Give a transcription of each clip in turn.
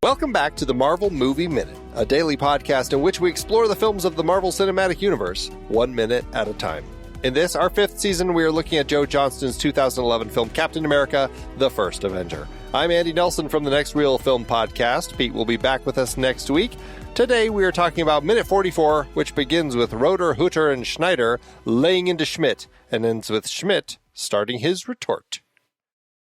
Welcome back to the Marvel Movie Minute, a daily podcast in which we explore the films of the Marvel Cinematic Universe, 1 minute at a time. In this, our 5th season, we are looking at Joe Johnston's 2011 film Captain America, The First Avenger. I'm Andy Nelson from the Next Reel Film Podcast. Pete will be back with us next week. Today, we are talking about minute 44, which begins with Roedder, Hydra, and Schneider laying into Schmidt, and ends with Schmidt starting his retort.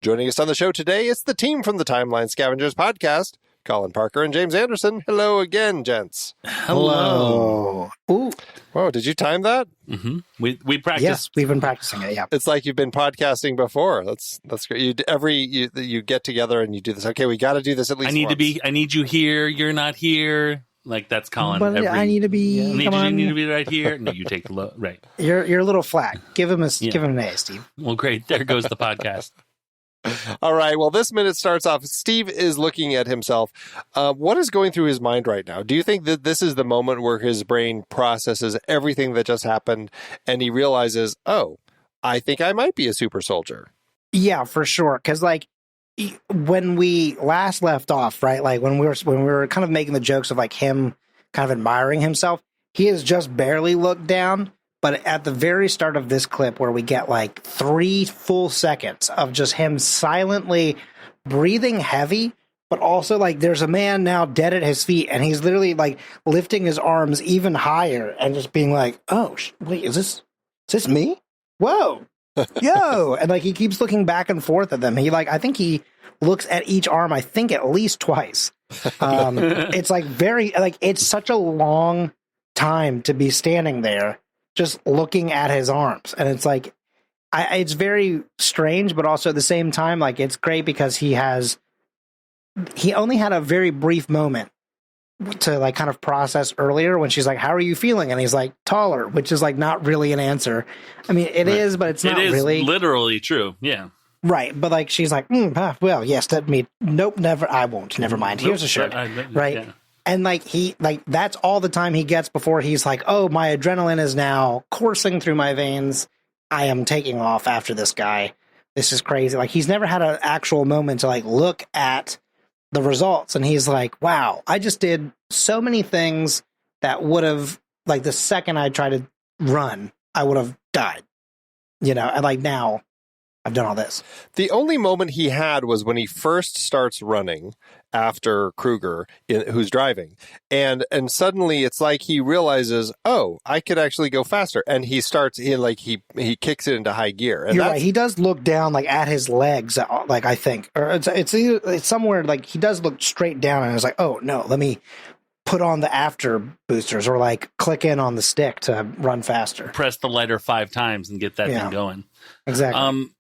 Joining us on the show today is the team from the Timeline Scavengers podcast, Colin Parker and James Anderson. Hello again, gents. Hello. Ooh. Whoa, did you time that? Mm-hmm. We practiced. Yes, we've been practicing it, yeah. It's like you've been podcasting before. That's great. You get together and you do this. Okay, we got to do this at least once. I need you here. You're not here. Like, that's Colin. But I need to be. You need to be right here. No, you take the low. Right. You're a little flat. Give him an A, Steve. Well, great. There goes the podcast. All right. Well, this minute starts off. Steve is looking at himself. What is going through his mind right now? Do you think that this is the moment where his brain processes everything that just happened and he realizes, oh, I think I might be a super soldier? Yeah, for sure. Because like when we last left off, right? Like when we were kind of making the jokes of like him kind of admiring himself, he has just barely looked down. But at the very start of this clip where we get like 3 full seconds of just him silently breathing heavy, but also like there's a man now dead at his feet and he's literally like lifting his arms even higher and just being like, oh, wait, is this me? Whoa, yo. And like he keeps looking back and forth at them. I think he looks at each arm, I think at least twice. It's like it's such a long time to be standing there just looking at his arms. And it's like, it's very strange, but also at the same time, like it's great because he only had a very brief moment to like kind of process earlier when she's like, how are you feeling? And he's like, taller, which is like not really an answer. I mean, it is, but it's not really. It is literally true. Yeah. Right. But like, she's like, well, yes, nope, never, I won't. Never mind. Here's a shirt. Right. Yeah. And like that's all the time he gets before he's like, oh, my adrenaline is now coursing through my veins. I am taking off after this guy. This is crazy. Like he's never had an actual moment to like look at the results. And he's like, wow, I just did so many things that would have, like the second I tried to run, I would have died, and like now I've done all this. The only moment he had was when he first starts running after Kruger, who's driving. And suddenly it's like he realizes, oh, I could actually go faster. And he starts, he kicks it into high gear. And you're right. He does look down like at his legs, like I think. Or it's somewhere like he does look straight down and it's like, oh, no, let me put on the after boosters or like click in on the stick to run faster. Press the lighter 5 times and get that thing going. Exactly.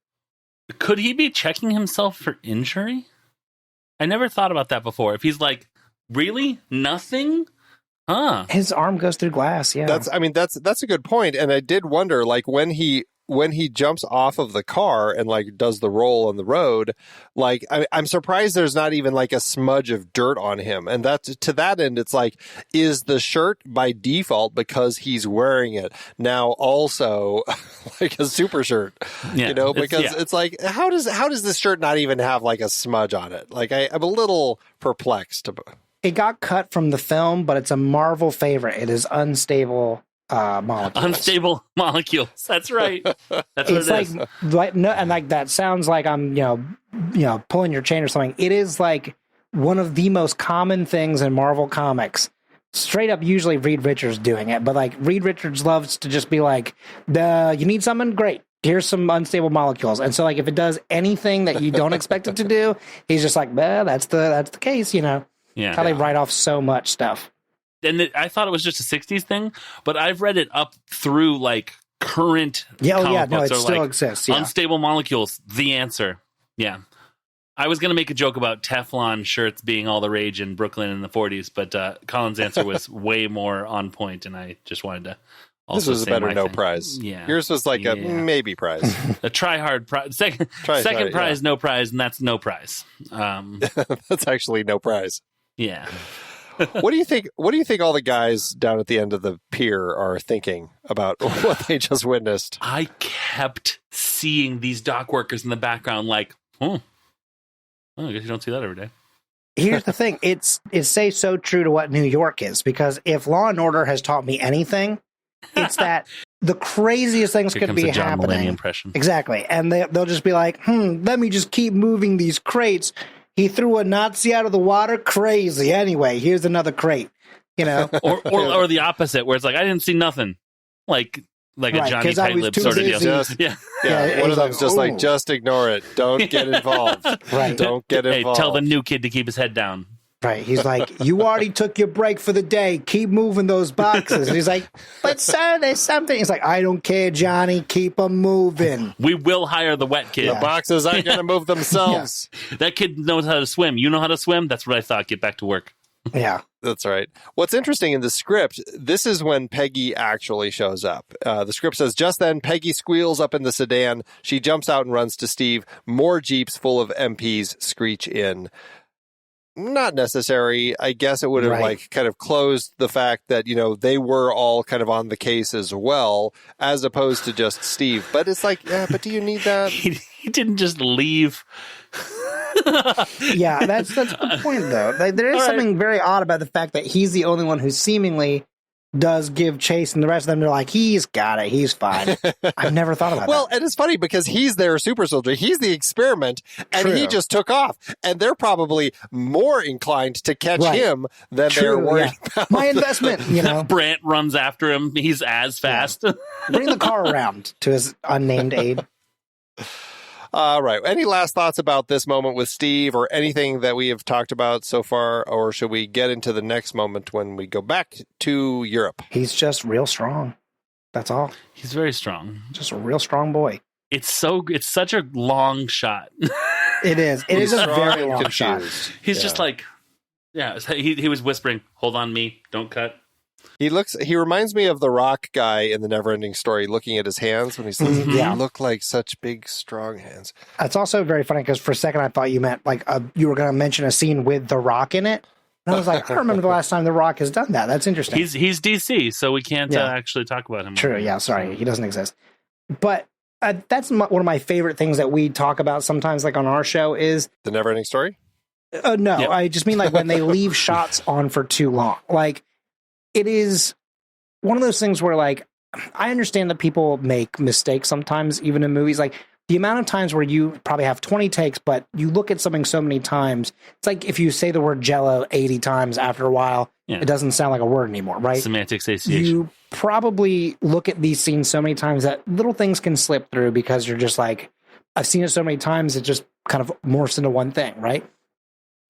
Could he be checking himself for injury? I never thought about that before. If he's like, really? Nothing? Huh. His arm goes through glass, yeah. That's a good point. And I did wonder, like, when he jumps off of the car and like does the roll on the road, like I'm surprised there's not even like a smudge of dirt on him. And that's to that end, it's like, is the shirt by default because he's wearing it now also like a super shirt? Yeah, because it's like, how does this shirt not even have like a smudge on it? Like I'm a little perplexed. It got cut from the film, but it's a Marvel favorite. It is unstable molecules. Unstable molecules. That's right. That's what it is. Like no, and like that sounds like I'm pulling your chain or something. It is like one of the most common things in Marvel comics. Straight up, usually Reed Richards doing it, but like Reed Richards loves to just be like, you need something? Great. Here's some unstable molecules. And so like if it does anything that you don't expect it to do, he's just like, that's the case, Yeah. How they write off so much stuff. And I thought it was just a 60s thing, but I've read it up through like current comic books. It still exists. Yeah. Unstable molecules, the answer. Yeah. I was going to make a joke about Teflon shirts being all the rage in Brooklyn in the 40s, but Colin's answer was way more on point, and I just wanted to also this was a better no thing. Prize. Yeah. Yours was like a maybe prize. A try hard prize. Second prize, no prize, and that's no prize. That's actually no prize. Yeah. What do you think all the guys down at the end of the pier are thinking about what they just witnessed? I kept seeing these dock workers in the background like, I guess you don't see that every day. here's the thing. It stays so true to what New York is, because if Law and Order has taught me anything, it's that the craziest things could be John Mulaney happening. impression. Exactly. And they'll just be like, let me just keep moving these crates. He threw a Nazi out of the water. Crazy. Anyway, here's another crate. You know, or the opposite, where it's like, I didn't see nothing. Like a Johnny Tight-Lip sort of deal. Yeah. One of them's just like, just ignore it. Don't get involved. Right. Don't get involved. Hey, tell the new kid to keep his head down. Right. He's like, you already took your break for the day. Keep moving those boxes. And he's like, but sir, there's something. He's like, I don't care, Johnny. Keep them moving. We will hire the wet kid. The boxes aren't going to move themselves. That kid knows how to swim. You know how to swim? That's what I thought. Get back to work. Yeah. That's right. What's interesting in the script, this is when Peggy actually shows up. The script says, just then, Peggy squeals up in the sedan. She jumps out and runs to Steve. More Jeeps full of MPs screech in. Not necessary. I guess it would have like kind of closed the fact that, you know, they were all kind of on the case as well, as opposed to just Steve. But it's like, yeah, but do you need that? He didn't just leave. Yeah, that's a good point, though. Like, there is something very odd about the fact that he's the only one who seemingly does give chase, and the rest of them are like, he's got it, he's fine. I've never thought about that. Well, and it's funny because he's their super soldier. He's the experiment, and he just took off. And they're probably more inclined to catch him than they're worried about. My investment, you know. Brant runs after him. He's as fast. Bring the car around to his unnamed aide. All right. Any last thoughts about this moment with Steve or anything that we have talked about so far? Or should we get into the next moment when we go back to Europe? He's just real strong. That's all. He's very strong. Just a real strong boy. It's such a long shot. It is. It is a very long shot. He's just like, he was whispering, hold on me, don't cut. He reminds me of the rock guy in the Neverending Story looking at his hands when he says, you look like such big, strong hands. It's also very funny because for a second I thought you meant like you were going to mention a scene with The Rock in it. And I was like, I remember the last time The Rock has done that. That's interesting. He's DC, so we can't actually talk about him. True, yeah, sorry. He doesn't exist. But that's one of my favorite things that we talk about sometimes, like on our show, is... The Neverending Story? No, yep. I just mean like when they leave shots on for too long. Like, it is one of those things where, like, I understand that people make mistakes sometimes, even in movies. Like, the amount of times where you probably have 20 takes, but you look at something so many times, it's like if you say the word Jell-O 80 times, after a while, it doesn't sound like a word anymore, right? Semantic satiation. You probably look at these scenes so many times that little things can slip through because you're just like, I've seen it so many times, it just kind of morphs into one thing, right?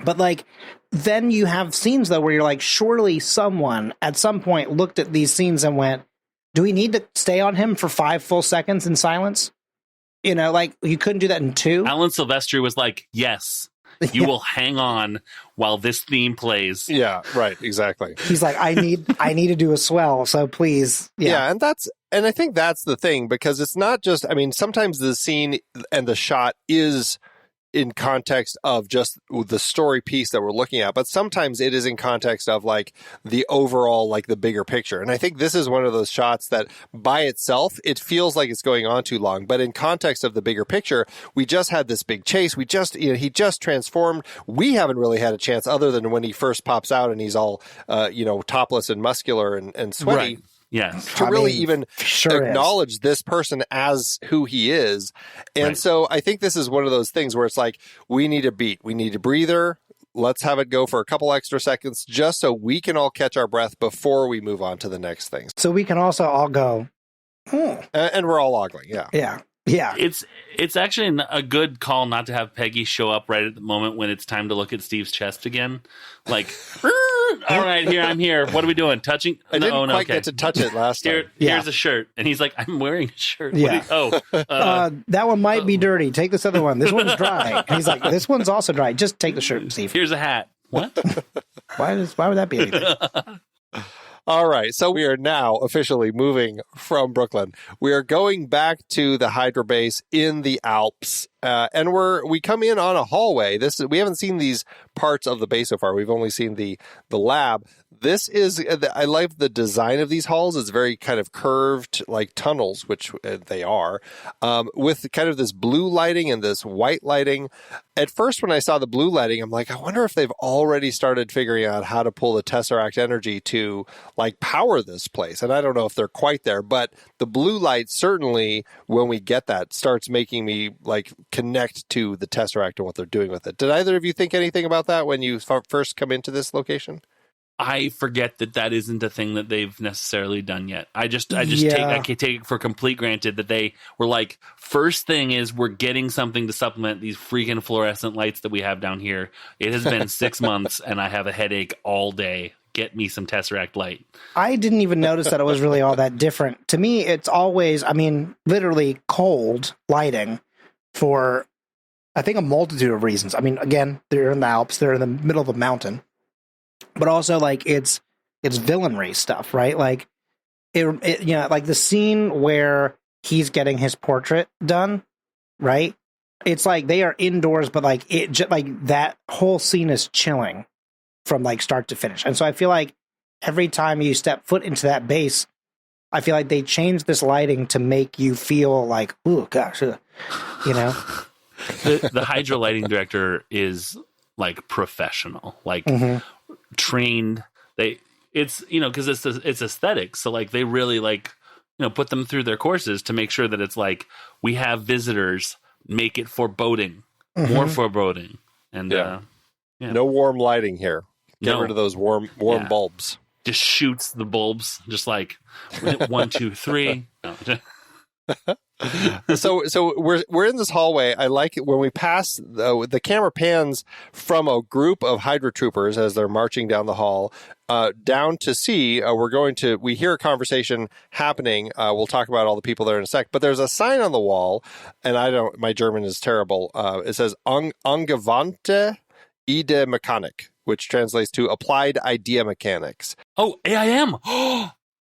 But, like, then you have scenes, though, where you're like, surely someone at some point looked at these scenes and went, do we need to stay on him for 5 full seconds in silence? You know, like, you couldn't do that in 2. Alan Silvestri was like, yes, you will hang on while this theme plays. Yeah, right, exactly. He's like, I need to do a swell, so please. Yeah, and I think that's the thing, because it's not just, I mean, sometimes the scene and the shot is in context of just the story piece that we're looking at, but sometimes it is in context of like the overall, like the bigger picture. And I think this is one of those shots that by itself, it feels like it's going on too long, but in context of the bigger picture, we just had this big chase. We just, he just transformed. We haven't really had a chance other than when he first pops out and he's all, topless and muscular and sweaty. Right. Yes. To really even acknowledge this person as who he is. And so I think this is one of those things where it's like, we need a beat. We need a breather. Let's have it go for a couple extra seconds just so we can all catch our breath before we move on to the next thing. So we can also all go, and we're all ogling. Yeah. Yeah. Yeah. It's actually a good call not to have Peggy show up right at the moment when it's time to look at Steve's chest again. Like, all right, I'm here. What are we doing? Touching? I didn't quite get to touch it last time. Here's a shirt. And he's like, I'm wearing a shirt. Yeah. That one might be dirty. Take this other one. This one's dry. And he's like, this one's also dry. Just take the shirt, Steve. Here's a hat. What? Why would that be anything? All right, so we are now officially moving from Brooklyn. We are going back to the Hydra base in the Alps, and we come in on a hallway. We haven't seen these parts of the base so far. We've only seen the lab. This is, I like the design of these halls. It's very kind of curved, like tunnels, which they are, with kind of this blue lighting and this white lighting. At first, when I saw the blue lighting, I'm like, I wonder if they've already started figuring out how to pull the Tesseract energy to like power this place. And I don't know if they're quite there, but the blue light certainly, when we get that, starts making me like connect to the Tesseract and what they're doing with it. Did either of you think anything about that when you first come into this location? I forget that isn't a thing that they've necessarily done yet. I just take it for complete granted that they were like, first thing is we're getting something to supplement these freaking fluorescent lights that we have down here. It has been 6 months and I have a headache all day. Get me some Tesseract light. I didn't even notice that it was really all that different. To me, it's always, I mean, literally cold lighting for, I think, a multitude of reasons. I mean, again, they're in the Alps. They're in the middle of a mountain. But also, like, it's villainry stuff, right? Like, it you know, like the scene where he's getting his portrait done, right? It's like they are indoors, but like it just like that whole scene is chilling from like start to finish. And so I feel like every time you step foot into that base, I feel like they change this lighting to make you feel like, oh gosh, you know. The Hydra lighting director is like professional, like trained. It's you know, because it's aesthetic, so like they really like, you know, put them through their courses to make sure that it's like we have visitors, make it foreboding, more foreboding, and no warm lighting here. Get rid of those warm bulbs. Just shoots the bulbs, just like 1, 2, 3. No. So we're in this hallway. I like it when we pass the camera pans from a group of Hydra troopers as they're marching down the hall down to see. We hear a conversation happening. We'll talk about all the people there in a sec. But there's a sign on the wall, and my German is terrible. It says Angewandte Ide Mechanik, which translates to Applied Idea Mechanics. Oh, A.I.M.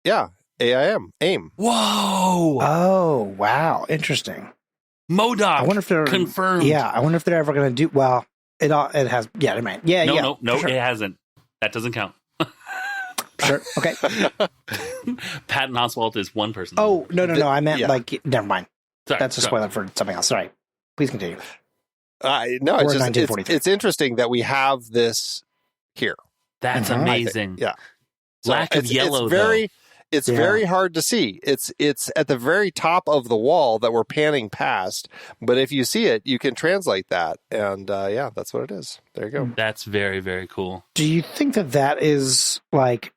Yeah. A.I.M. A.I.M. Whoa! Oh, wow! Interesting. MODOK. I wonder if they're confirmed. Yeah, I wonder if they're ever going to do. Well, it has. Yeah, it might. Yeah, no, sure. It hasn't. That doesn't count. Sure. Okay. Patton Oswalt is one person. Oh no! I meant like. Never mind. Sorry, that's a spoiler for something else. Sorry. Please continue. No, it's interesting that we have this here. That's amazing. Yeah. So lack of yellow. It's very hard to see. It's at the very top of the wall that we're panning past. But if you see it, you can translate that. And that's what it is. There you go. That's very, very cool. Do you think that is like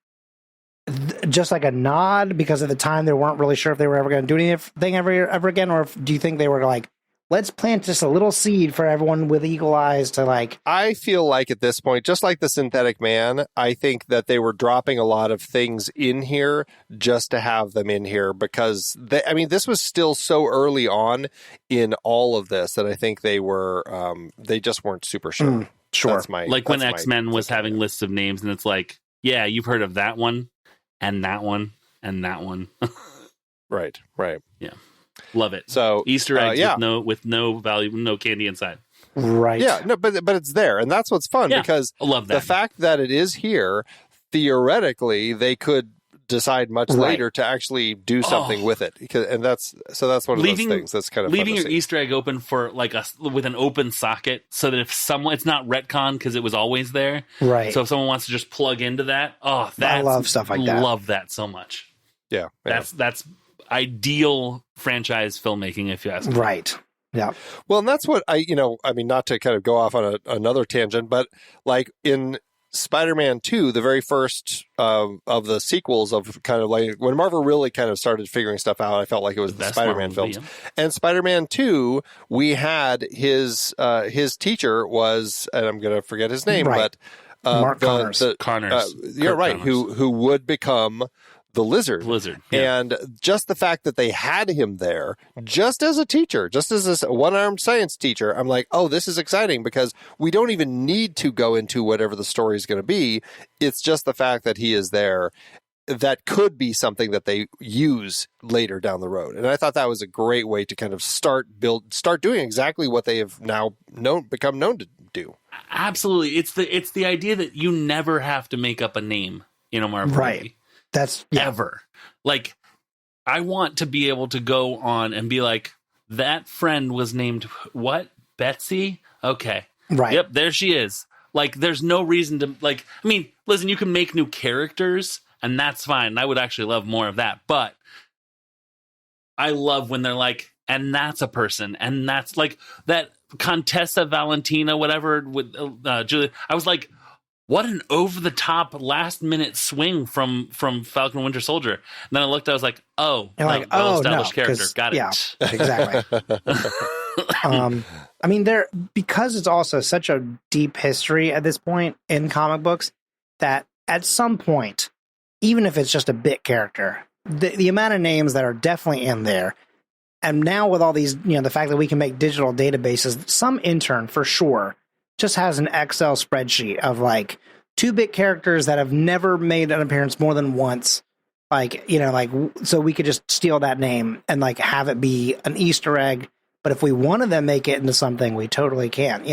just like a nod because at the time they weren't really sure if they were ever going to do anything ever again? Or do you think they were like, let's plant just a little seed for everyone with eagle eyes to like... I feel like at this point, just like the Synthetic Man, I think that they were dropping a lot of things in here just to have them in here because this was still so early on in all of this that I think they were, they just weren't super sure. Sure. Like when X-Men was having lists of names and it's like, yeah, you've heard of that one and that one and that one. Right. Yeah. Love it. So Easter eggs with no value, no candy inside. Right. Yeah. No, but it's there, and that's what's fun because I love that. The fact that it is here, theoretically, they could decide much later to actually do something with it, and that's one of those things that's kind of leaving fun to your see. Easter egg open for like with an open socket, so that if someone, it's not retcon because it was always there. Right. So if someone wants to just plug into that, I love stuff like that. Love that so much. Yeah. That's ideal franchise filmmaking, if you ask me. Right. Yeah. Well, and that's what not to kind of go off on another tangent, but like in Spider-Man 2, the very first of the sequels of kind of like when Marvel really kind of started figuring stuff out, I felt like it was the Spider-Man films. And Spider-Man 2, we had his teacher was, and I'm going to forget his name, but Mark Connors. You're right. Connors. Who would become the Lizard. Yeah. And just the fact that they had him there, just as a teacher, just as this one-armed science teacher, I'm like, oh, this is exciting because we don't even need to go into whatever the story is going to be. It's just the fact that he is there. That could be something that they use later down the road. And I thought that was a great way to kind of start doing exactly what they have now become known to do. Absolutely. It's the idea that you never have to make up a name in a Marvel movie. That's ever. Like, I want to be able to go on and be like, that friend was named what? Betsy? Okay. Right. Yep, there she is. Like, there's no reason to, like, I mean, listen, you can make new characters, and that's fine. I would actually love more of that. But I love when they're like, and that's a person, and that's like that Contessa Valentina, whatever, with Julia. I was like, what an over-the-top, last-minute swing from Falcon and Winter Soldier. And then I looked, I was like, oh, well-established character. Got it. Yeah, exactly. I mean, because it's also such a deep history at this point in comic books, that at some point, even if it's just a bit character, the amount of names that are definitely in there, and now with all these, the fact that we can make digital databases, some intern for sure just has an Excel spreadsheet of like 2-bit characters that have never made an appearance more than once. So we could just steal that name and like have it be an Easter egg. But if we want to then make it into something, we totally can,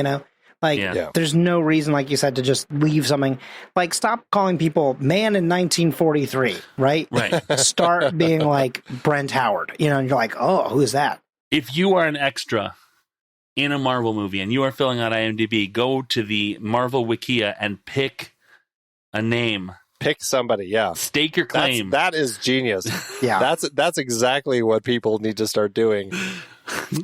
There's no reason, like you said, to just leave something. Like, stop calling people man in 1943, right? Right. Start being like Brent Howard, and you're like, oh, who is that? If you are an extra in a Marvel movie and you are filling out IMDb, go to the Marvel Wikia and pick a name. Pick somebody, yeah. Stake your claim. That is genius. Yeah. That's exactly what people need to start doing.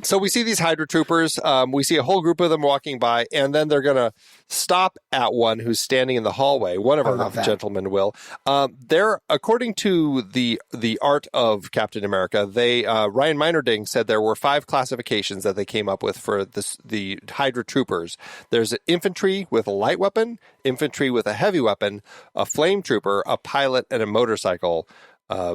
So we see these Hydra troopers. We see a whole group of them walking by, and then they're going to stop at one who's standing in the hallway. One of our gentlemen will. They're, according to the art of Captain America, Ryan Meinerding said there were 5 classifications that they came up with for the Hydra troopers. There's an infantry with a light weapon, infantry with a heavy weapon, a flame trooper, a pilot, and a motorcycle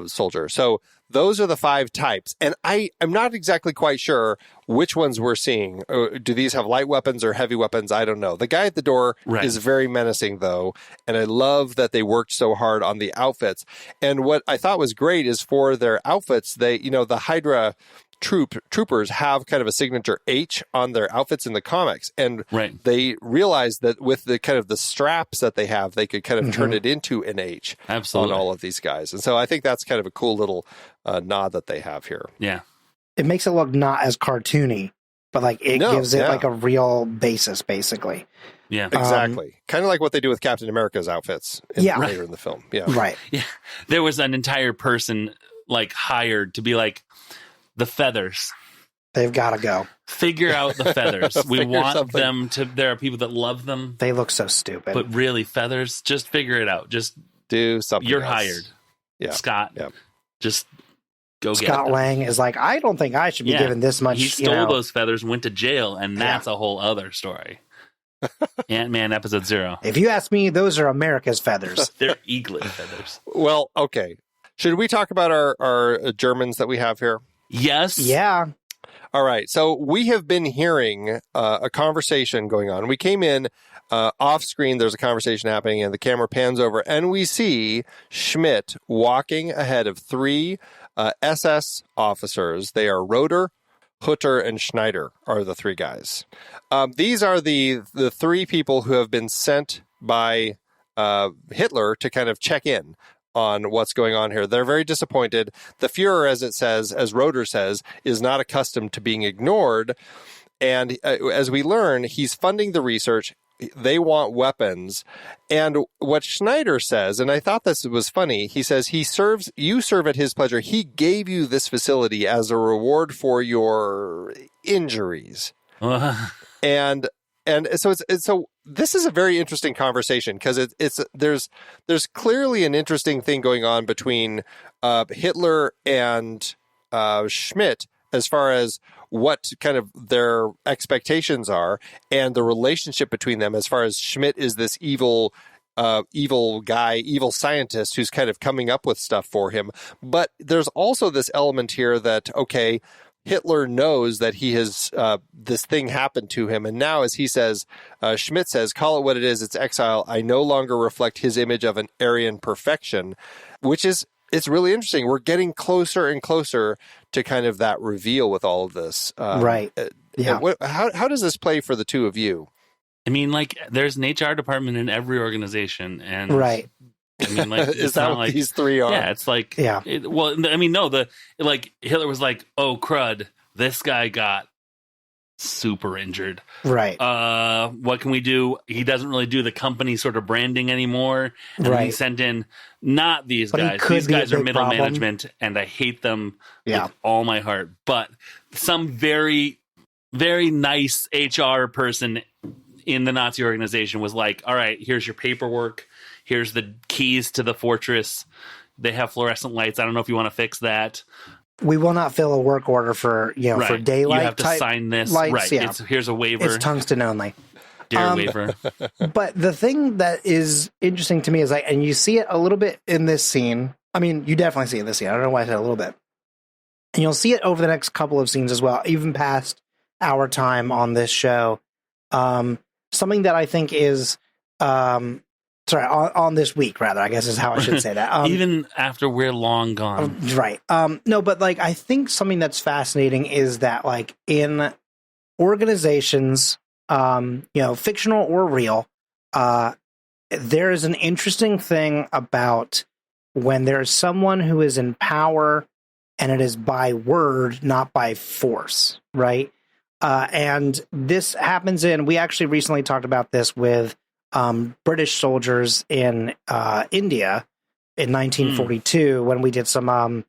soldier. So those are the 5 types. And I'm not exactly quite sure which ones we're seeing. Do these have light weapons or heavy weapons? I don't know. The guy at the door is very menacing, though. And I love that they worked so hard on the outfits. And what I thought was great is for their outfits, the Hydra troopers have kind of a signature H on their outfits in the comics, and they realized that with the kind of the straps that they have, they could kind of turn it into an H on all of these guys. And so I think that's kind of a cool little nod that they have here. Yeah, it makes it look not as cartoony, but like it gives it like a real basis, basically. Yeah, exactly. Kind of like what they do with Captain America's outfits later in the film. Yeah, right. Yeah, there was an entire person like hired to be like, the feathers. They've got to go. Figure out the feathers. We want them to. There are people that love them. They look so stupid. But really, feathers, just figure it out. Just do something. You're else. Hired. Yeah. Scott. Yeah. Just go get it. Scott Lang is like, I don't think I should be given this much. He stole those feathers and went to jail, and that's a whole other story. Ant-Man episode 0. If you ask me, those are America's feathers. They're eaglet feathers. Well, okay. Should we talk about our Germans that we have here? Yes. Yeah. All right. So we have been hearing a conversation going on. We came in off screen. There's a conversation happening and the camera pans over and we see Schmidt walking ahead of 3 SS officers. They are Roedder, Hutter, and Schneider are the 3 guys. These are the 3 people who have been sent by Hitler to kind of check in on what's going on here. They're very disappointed. The Fuhrer, as Roedder says, is not accustomed to being ignored. And as we learn, he's funding the research. They want weapons. And what Schneider says, and I thought this was funny, he says, you serve at his pleasure. He gave you this facility as a reward for your injuries. And so this is a very interesting conversation because there's clearly an interesting thing going on between Hitler and Schmidt as far as what kind of their expectations are and the relationship between them as far as Schmidt is this evil guy, evil scientist who's kind of coming up with stuff for him. But there's also this element here that, okay, Hitler knows that he has this thing happened to him. And now, as he says, Schmidt says, call it what it is. It's exile. I no longer reflect his image of an Aryan perfection, which is, it's really interesting. We're getting closer and closer to kind of that reveal with all of this. Right. Yeah. How does this play for the two of you? I mean, like, there's an HR department in every organization. And right. I mean, like, Is it's that not what like these three are? Yeah, it's like Yeah. I mean, no, Hitler was like, oh crud, this guy got super injured. Right. What can we do? He doesn't really do the company sort of branding anymore. And then he Right. sent in not these But he guys. could These be a guys are big middle problem. management, and I hate them Yeah. with all my heart. But some very, very nice HR person in the Nazi organization was like, all right, here's your paperwork. Here's the keys to the fortress. They have fluorescent lights. I don't know if you want to fix that. We will not fill a work order for, Right. for daylight. You have to type sign this. lights. Right. Yeah. Here's a waiver. It's tungsten only. Dear waiver. But the thing that is interesting to me is like, and you see it a little bit in this scene. I mean, you definitely see it in this scene. I don't know why I said a little bit. And you'll see it over the next couple of scenes as well, even past our time on this show. Something that I think is, on this week, rather, I guess is how I should say that. Even after we're long gone. Right. No, but like, I think something that's fascinating is that like in organizations, fictional or real, there is an interesting thing about when there's someone who is in power and it is by word, not by force, right? And this happens we actually recently talked about this with British soldiers in India in 1942 when we did some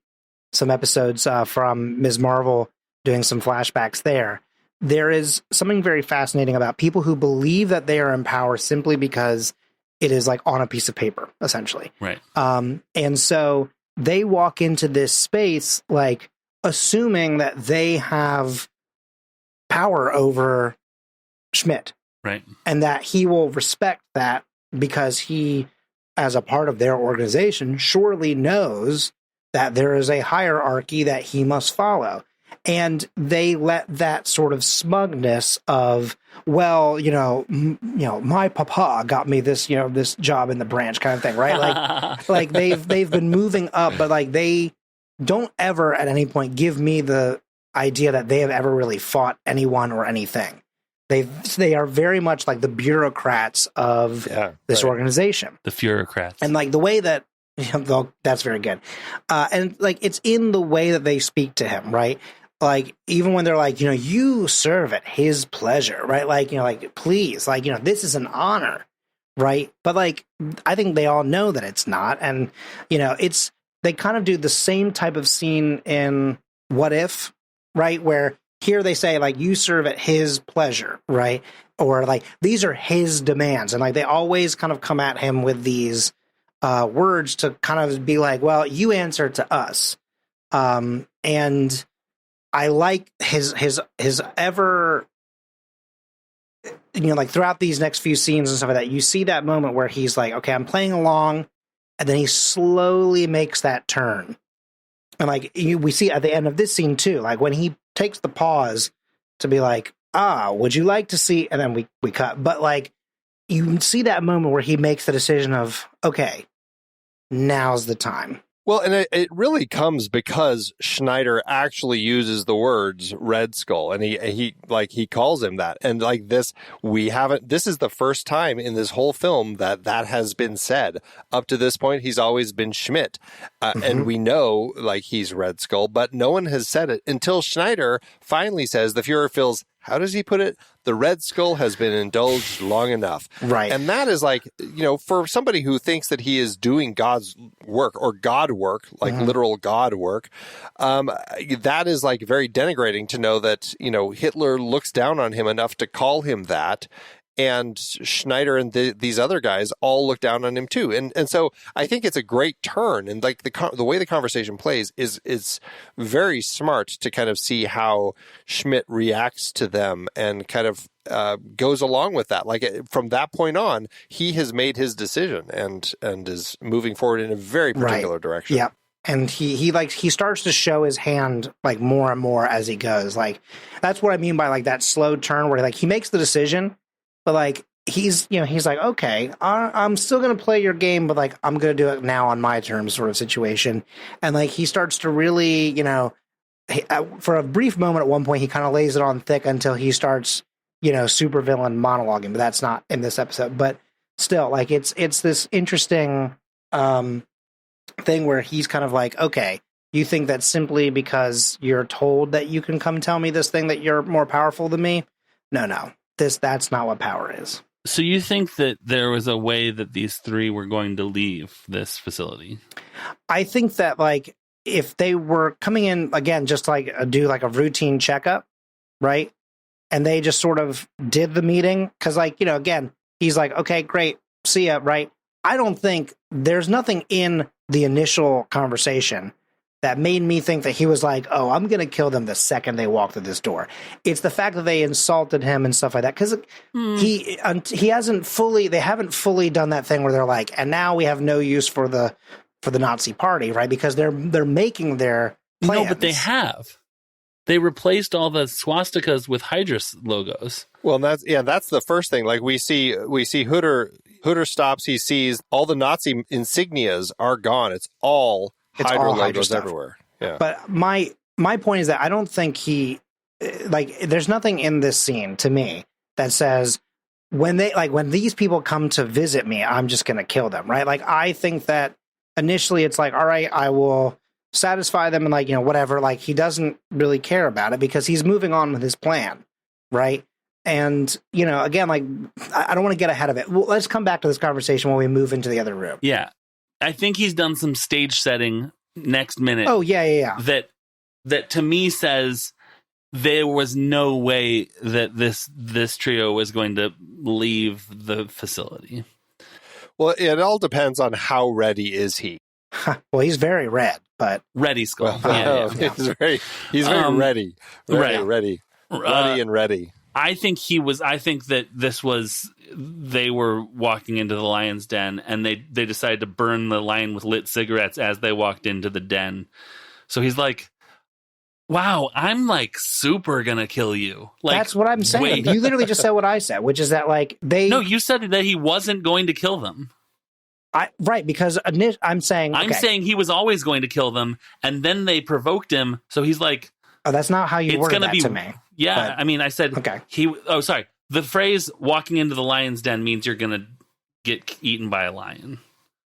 episodes from Ms. Marvel doing some flashbacks there. There is something very fascinating about people who believe that they are in power simply because it is like on a piece of paper, essentially. Right. And so they walk into this space like assuming that they have power over Schmidt. Right. And that he will respect that because he, as a part of their organization, surely knows that there is a hierarchy that he must follow. And they let that sort of smugness of, well, my papa got me this, this job in the branch kind of thing, right? Like they've been moving up, but like they don't ever at any point give me the idea that they have ever really fought anyone or anything. They are very much like the bureaucrats of this organization. The bureaucrats. And like the way that, that's very good. And like, it's in the way that they speak to him, right? Like, even when they're like, you serve at his pleasure, right? Like, like, please, like, this is an honor, right? But like, I think they all know that it's not. And, they kind of do the same type of scene in What If, right? Where here they say, like, you serve at his pleasure, right? Or like, these are his demands. And like, they always kind of come at him with these words to kind of be like, well, you answer to us. And I like his ever, like throughout these next few scenes and stuff like that, you see that moment where he's like, okay, I'm playing along. And then he slowly makes that turn. And like we see at the end of this scene too, like when he takes the pause to be like, would you like to see? And then we cut. But like you see that moment where he makes the decision of, okay, now's the time. Well, and it really comes because Schneider actually uses the words Red Skull, and he calls him that. And like this is the first time in this whole film that has been said. Up to this point, he's always been Schmidt. And we know like he's Red Skull, but no one has said it until Schneider finally says the Fuhrer feels, how does he put it? The Red Skull has been indulged long enough. Right. And that is like, for somebody who thinks that he is doing God's work or God work, like literal God work, that is like very denigrating to know that, Hitler looks down on him enough to call him that. And Schneider and these other guys all look down on him too, and so I think it's a great turn, and like the way the conversation plays is very smart to kind of see how Schmidt reacts to them and kind of goes along with that. Like from that point on, he has made his decision and is moving forward in a very particular direction. Yeah. And he starts to show his hand like more and more as he goes. Like that's what I mean by like that slow turn where like he makes the decision. But like he's like, okay, I'm still gonna play your game, but like I'm gonna do it now on my terms, sort of situation. And like he starts to really, for a brief moment at one point, he kind of lays it on thick until he starts, supervillain monologuing. But that's not in this episode. But still, like it's this interesting thing where he's kind of like, okay, you think that simply because you're told that you can come tell me this thing that you're more powerful than me? No. That's not what power is. So you think that there was a way that these three were going to leave this facility? I think that, like, if they were coming in, again, just like do like a routine checkup, right? And they just sort of did the meeting, because, like, you know, again, he's like, okay, great, see ya, right? I don't think there's nothing in the initial conversation that made me think that he was like, oh, I'm going to kill them the second they walk through this door. It's the fact that they insulted him and stuff like that. Because he hasn't fully, they haven't fully done that thing where they're like, and now we have no use for the Nazi party, right? Because they're making their plans. No, but they have. They replaced all the swastikas with Hydra logos. Well, that's the first thing. Like we see Roedder stops, he sees all the Nazi insignias are gone. It's all Hydra logos everywhere. Yeah. But my point is that I don't think there's nothing in this scene to me that says when these people come to visit me, I'm just going to kill them, right? Like, I think that initially it's like, all right, I will satisfy them and, like, you know, whatever. Like, he doesn't really care about it because he's moving on with his plan, right? And, you know, again, like, I don't want to get ahead of it. Well, let's come back to this conversation when we move into the other room. Yeah. I think he's done some stage setting next minute. Oh, yeah. That to me says there was no way that this trio was going to leave the facility. Well, it all depends on how ready is he. Well, he's very red, but ready skull. Yeah. He's very ready. Ready and ready. I think that this was, they were walking into the lion's den and they decided to burn the lion with lit cigarettes as they walked into the den. So he's like, wow, I'm like super gonna kill you. Like, that's what I'm saying. You literally just said what I said, which is that, like, No, you said that he wasn't going to kill them. Right, because I'm saying he was always going to kill them, and then they provoked him, so he's like, oh, that's not how you worded that to me. Yeah, but, I mean, I said, okay. Sorry. The phrase walking into the lion's den means you're going to get eaten by a lion.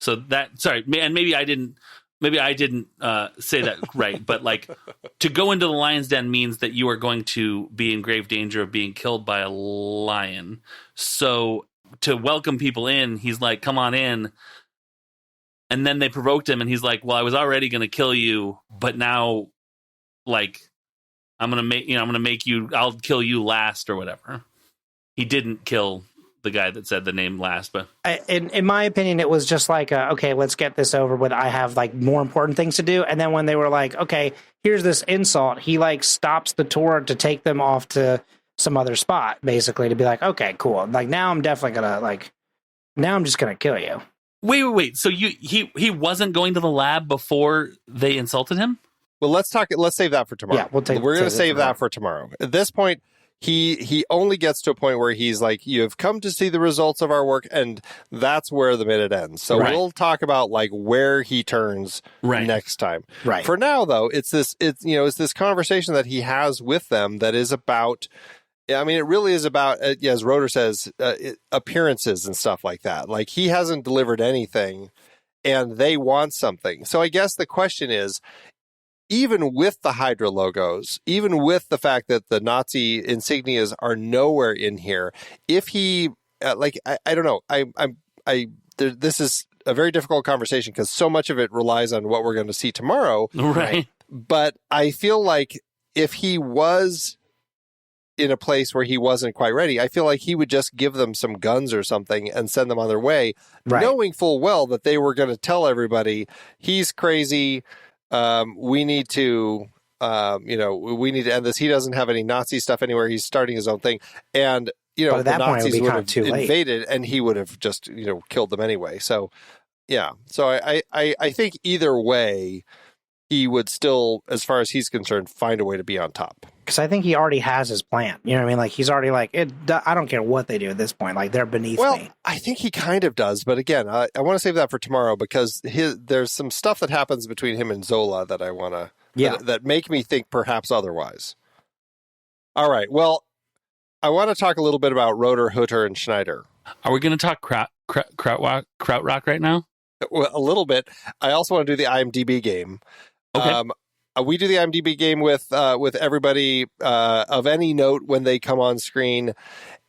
So and maybe I didn't say that right, but, like, to go into the lion's den means that you are going to be in grave danger of being killed by a lion. So to welcome people in, he's like, come on in. And then they provoked him and he's like, well, I was already going to kill you, but now, like, I'll kill you last or whatever. He didn't kill the guy that said the name last, but in my opinion, it was just like, okay, let's get this over with. I have, like, more important things to do. And then when they were like, okay, here's this insult, he, like, stops the tour to take them off to some other spot, basically, to be like, okay, cool. Like, now I'm definitely gonna, like, now I'm just gonna kill you. Wait. So he wasn't going to the lab before they insulted him? Well, let's save that for tomorrow. Yeah, we're going to save that for tomorrow. At this point, he only gets to a point where he's like, you have come to see the results of our work, and that's where the minute ends. So we'll talk about, like, where he turns next time. Right. For now, though, it's this conversation that he has with them that is about, I mean, it really is about, as Roedder says, appearances and stuff like that. Like, he hasn't delivered anything, and they want something. So I guess the question is, even with the Hydra logos, even with the fact that the Nazi insignias are nowhere in here, if he, I don't know, this is a very difficult conversation because so much of it relies on what we're going to see tomorrow. Right. But I feel like if he was in a place where he wasn't quite ready, I feel like he would just give them some guns or something and send them on their way, knowing full well that they were going to tell everybody, he's crazy. We need to end this. He doesn't have any Nazi stuff anywhere. He's starting his own thing. And, but at that the Nazis would have invaded and he would have just, killed them anyway. So, yeah. So I think either way, he would still, as far as he's concerned, find a way to be on top. Because I think he already has his plan. You know what I mean? Like, he's already like, I don't care what they do at this point. Like, they're beneath me. Well, I think he kind of does. But again, I want to save that for tomorrow because there's some stuff that happens between him and Zola that I want to, that make me think perhaps otherwise. All right. Well, I want to talk a little bit about Roedder, Hydra, and Schneider. Are we going to talk Krautrock right now? Well, a little bit. I also want to do the IMDb game. Okay. We do the IMDb game with everybody of any note when they come on screen.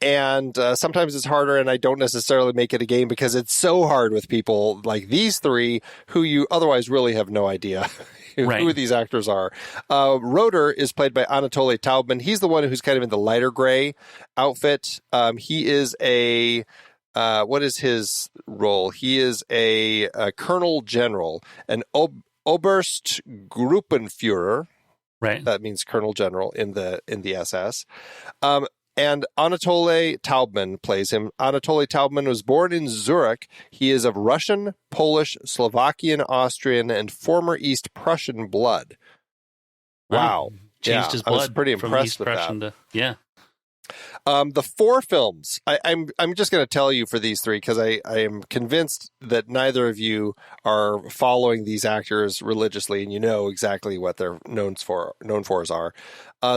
And sometimes it's harder, and I don't necessarily make it a game because it's so hard with people like these three who you otherwise really have no idea who these actors are. Roedder is played by Anatoly Taubman. He's the one who's kind of in the lighter gray outfit. He is a... what is his role? He is a colonel general, an Oberstgruppenführer. Right. That means colonel general in the SS. And Anatoly Taubman plays him. Anatoly Taubman was born in Zurich. He is of Russian, Polish, Slovakian, Austrian, and former East Prussian blood. Wow. Changed his blood. I was pretty impressed with Prussian that. Yeah. The four films, I'm just going to tell you for these three because I am convinced that neither of you are following these actors religiously, and you know exactly what they're known for are.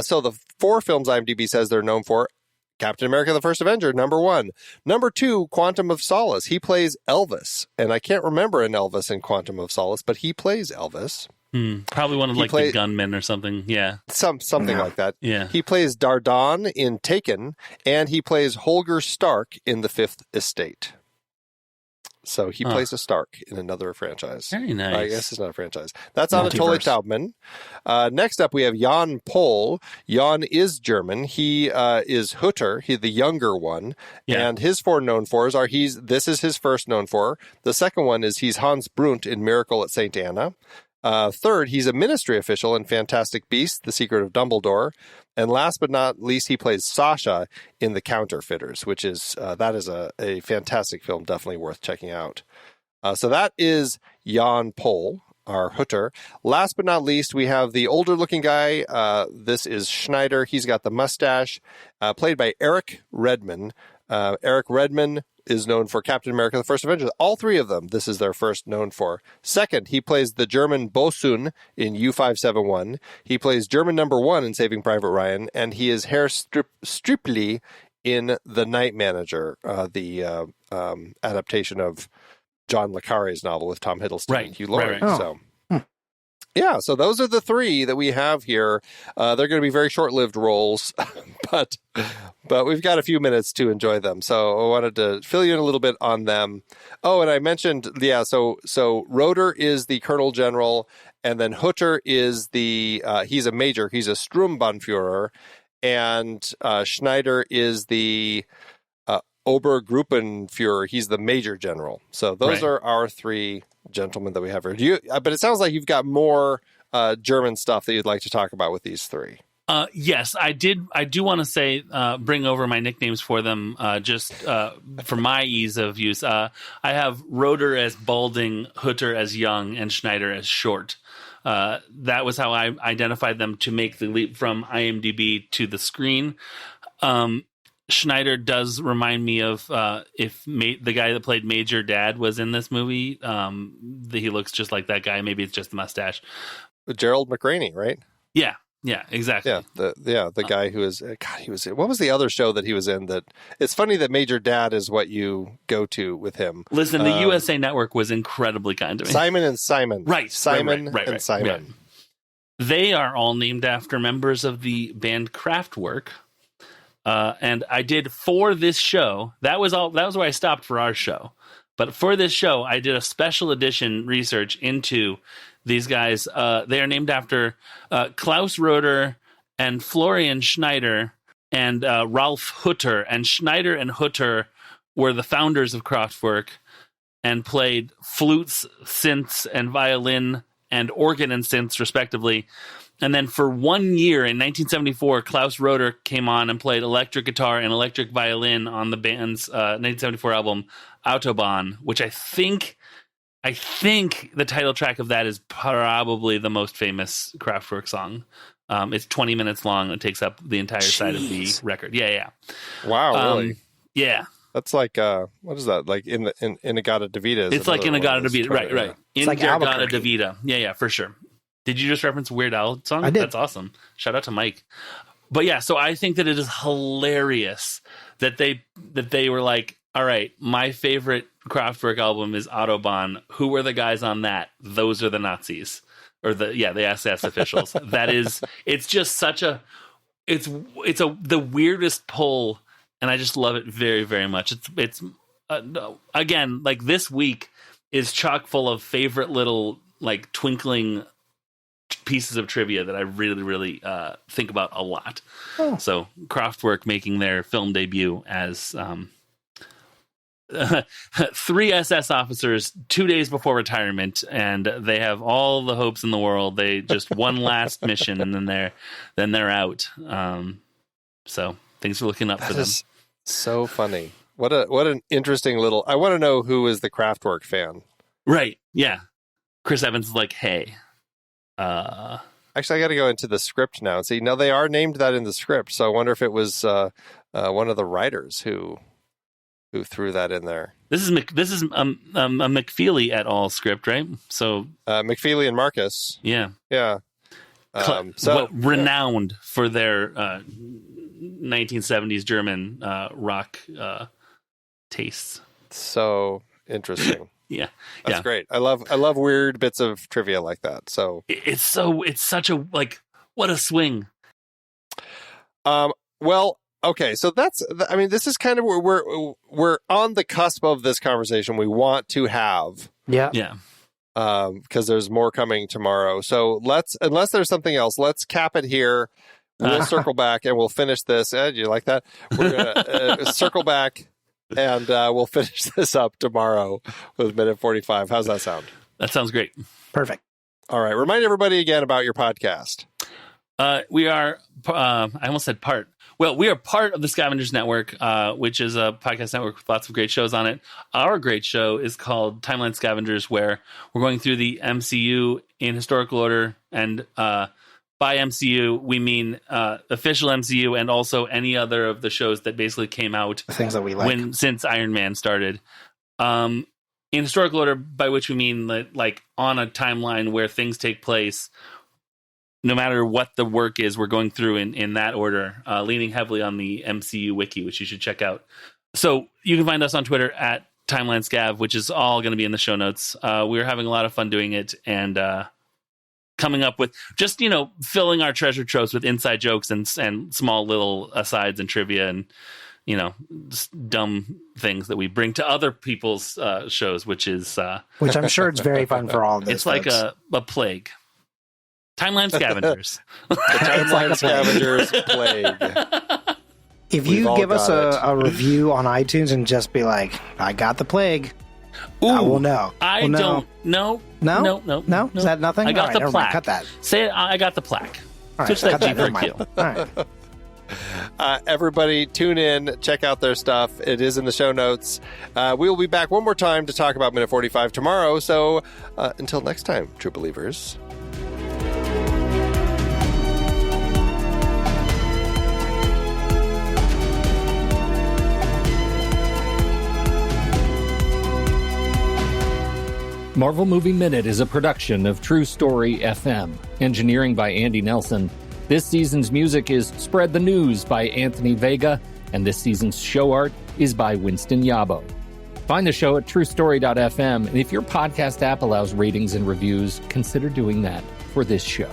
So the four films IMDb says they're known for: Captain America: The First Avenger, number 1. Number 2, Quantum of Solace. He plays Elvis, and I can't remember an Elvis in Quantum of Solace, but he plays Elvis. Probably one of the gunmen or something. Yeah. Something like that. Yeah. He plays Dardon in Taken, and he plays Holger Stark in The Fifth Estate. So he plays a Stark in another franchise. Very nice. I guess it's not a franchise. That's Anatoly Taubman. Next up, we have Jan Pohl. Jan is German. He is Hütter, the younger one. Yeah. And his four known fors are this is his first known for. The second one is he's Hans Brunt in Miracle at St. Anna. Third, he's a ministry official in Fantastic Beasts: The Secret of Dumbledore. And last but not least, he plays Sasha in The Counterfeiters, which is that is a fantastic film, definitely worth checking out. So that is Jan Pohl, our Hütter. Last but not least, we have the older looking guy. This is Schneider. He's got the mustache, played by Eric Redman. Eric Redman is known for Captain America: The First Avenger. All three of them, this is their first known for. Second, he plays the German Bosun in U-571. He plays German number 1 in Saving Private Ryan, and he is Herr Stripley in The Night Manager, the adaptation of John le Carre's novel with Tom Hiddleston and Hugh Laurie. Right. So. Yeah, so those are the three that we have here. They're going to be very short-lived roles, but we've got a few minutes to enjoy them. So I wanted to fill you in a little bit on them. Oh, and I mentioned, so Roedder is the Colonel General, and then Hütter is he's a major. He's a Sturmbannführer, and Schneider is the Obergruppenführer. He's the Major General. So those are our three gentlemen that we have here. But it sounds like you've got more German stuff that you'd like to talk about with these three. Yes, I do want to say, bring over my nicknames for them, just for my ease of use. I have Roedder as balding, Hütter as young, and Schneider as short. That was how I identified them to make the leap from IMDb to the screen. Schneider does remind me of the guy that played Major Dad was in this movie. He looks just like that guy. Maybe it's just the mustache. Gerald McRaney, right? Yeah, exactly. Yeah, the guy who is he was. What was the other show that he was in? That it's funny that Major Dad is what you go to with him. Listen, the USA Network was incredibly kind to me. Simon and Simon, right? Simon and Simon. Right. They are all named after members of the band Kraftwerk. And I did for this show. That was where I stopped for our show. But for this show, I did a special edition research into these guys. They are named after Klaus Roedder and Florian Schneider and Ralf Hütter. And Schneider and Hütter were the founders of Kraftwerk and played flutes, synths, and violin and organ and synths, respectively. And then for 1 year in 1974, Klaus Roedder came on and played electric guitar and electric violin on the band's 1974 album Autobahn, which I think the title track of that is probably the most famous Kraftwerk song. It's 20 minutes long. It takes up the entire side of the record. Yeah. Wow, really? Yeah. That's like what is that? Like Inagata Davida? It's like Inagata Davida, right? It's like Inagata Davida. Yeah, for sure. Did you just reference a Weird Al song? I did. That's awesome. Shout out to Mike. But yeah, so I think that it is hilarious that they were like, all right, my favorite Kraftwerk album is Autobahn. Who were the guys on that? Those are the Nazis. Or the SS officials. It's just such a, the weirdest pull, and I just love it very, very much. It's again, like, this week is chock full of favorite little, like, twinkling pieces of trivia that I really, really think about a lot. Oh. So Kraftwerk making their film debut as 3 SS officers 2 days before retirement, and they have all the hopes in the world. They just one last mission, and then they're out. So things are looking up for them. So funny. What an interesting little. I want to know who is the Kraftwerk fan. Right. Yeah. Chris Evans is like, hey. Actually, I got to go into the script now and see. No, they are named that in the script. So I wonder if it was one of the writers who threw that in there. This is a McFeely et al. Script, right? So McFeely and Marcus. Yeah. Renowned for their 1970s German rock tastes. So interesting. Yeah. That's great. I love weird bits of trivia like that. So it's such a, like, what a swing. Well, okay, so this is kind of where we're on the cusp of this conversation we want to have. Yeah. Yeah. Because there's more coming tomorrow. So unless there's something else, let's cap it here. We'll circle back and we'll finish this. Ed, you like that? We're going to circle back and we'll finish this up tomorrow with Minute 45. How's that sound? That sounds great. Perfect. All right. Remind everybody again about your podcast. We are, I almost said part. Well, we are part of the Scavengers Network, which is a podcast network with lots of great shows on it. Our great show is called Timeline Scavengers, where we're going through the MCU in historical order. And by MCU, we mean official MCU and also any other of the shows that basically came out. The things that we like. Since Iron Man started. In historical order, by which we mean like on a timeline where things take place. No matter what the work is, we're going through in that order, leaning heavily on the MCU wiki, which you should check out. So you can find us on Twitter at Timeline Scav, which is all going to be in the show notes. We're having a lot of fun doing it and coming up with just, filling our treasure troves with inside jokes and small little asides and trivia and, just dumb things that we bring to other people's shows, which I'm sure it's very fun for all of us. It's like a plague. Timeline Scavengers. The Timeline Scavengers plague. If you give us a review on iTunes and just be like, I got the plague, I will know. No. No? Is that nothing? I got the plaque. Cut that. Say it, I got the plaque. All Switch right, that G for a Q. All right. Everybody tune in, check out their stuff. It is in the show notes. We will be back one more time to talk about Minute 45 tomorrow. So until next time, true believers. Marvel Movie Minute is a production of True Story FM. Engineering by Andy Nelson. This season's music is Spread the News by Anthony Vega, and this season's show art is by Winston Yabo. Find the show at truestory.fm, and if your podcast app allows ratings and reviews, consider doing that for this show.